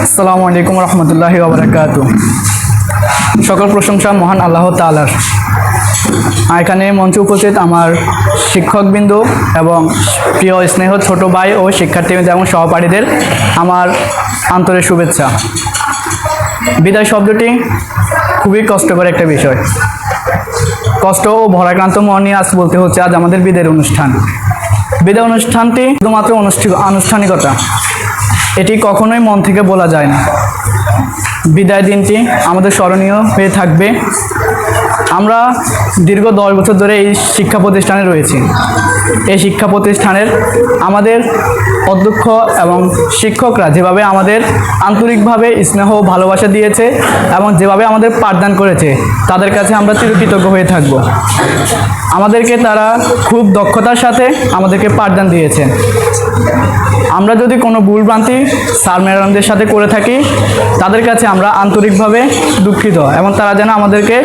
আসসালামু আলাইকুম রহমতুল্লাহি ওয়া বারাকাতুহু। সকল প্রশংসা মহান আল্লাহ তাআলার। এখানে মঞ্চে উপস্থিত আমার শিক্ষকবৃন্দ এবং প্রিয় স্নেহ ছোট ভাই ও শিক্ষার্থী এবং সহপাঠীদের আমার আন্তরিক শুভেচ্ছা। বিদায় শব্দটি খুবই কষ্টকর একটা বিষয়। কষ্ট ও ভরাক্রান্ত মন নিয়ে আজ বলতে হচ্ছে আজ আমাদের বিদায়ের অনুষ্ঠান। বিদায় অনুষ্ঠানটি শুধুমাত্র আনুষ্ঠানিকতা, এটি কখনোই মন থেকে বলা যায় না। বিদায় দিনটি আমাদের স্মরণীয় হয়ে থাকবে। আমরা দীর্ঘ 10 বছর ধরে এই শিক্ষা প্রতিষ্ঠানে রয়েছি। এই শিক্ষা প্রতিষ্ঠানের আমাদের অধ্যক্ষ এবং শিক্ষকরা যেভাবে আমাদের আন্তরিকভাবে স্নেহ ও ভালোবাসা দিয়েছে এবং যেভাবে আমাদের পাঠদান করেছে, তাদের কাছে আমরা চিরকৃতজ্ঞ হয়ে থাকব। আমাদেরকে তারা খুব দক্ষতার সাথে আমাদেরকে পাঠদান দিয়েছে। আমরা যদি কোনো ভুলভ্রান্তি স্যার ম্যাডামদের সাথে করে থাকি, তাদের কাছে আমরা আন্তরিকভাবে দুঃখিত এবং তারা যেন আমাদেরকে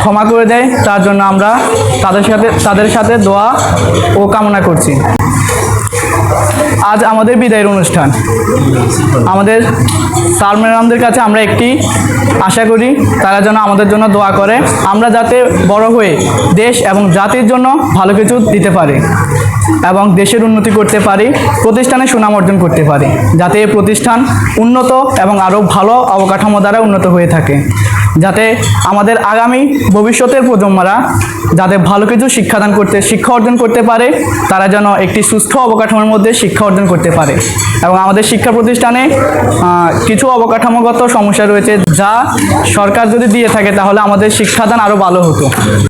ক্ষমা করে দেয়, তার জন্য আমরা তাদের সাথে দোয়া ও কামনা করছি। আজ আমাদের বিদায়ের অনুষ্ঠান। আমাদের স্যার ম্যাডামদের কাছে আমরা একটি আশা করি, তারা যেন আমাদের জন্য দোয়া করে, আমরা যাতে বড় হয়ে দেশ এবং জাতির জন্য ভালো কিছু দিতে পারি এবং দেশের উন্নতি করতে পারি, প্রতিষ্ঠানে সুনাম অর্জন করতে পারি, যাতে এই প্রতিষ্ঠান উন্নত এবং আরও ভালো অবকাঠামো দ্বারা উন্নত হয়ে থাকে, যাতে আমাদের আগামী ভবিষ্যতের প্রজন্মরা যাতে ভালো কিছু শিক্ষা অর্জন করতে পারে, তারা যেন একটি সুস্থ অবকাঠামোর মধ্যে শিক্ষা অর্জন করতে পারে। এবং আমাদের শিক্ষা প্রতিষ্ঠানে কিছু অবকাঠামোগত সমস্যা রয়েছে, যা সরকার যদি দিয়ে থাকে তাহলে আমাদের শিক্ষাদান আরও ভালো হতো।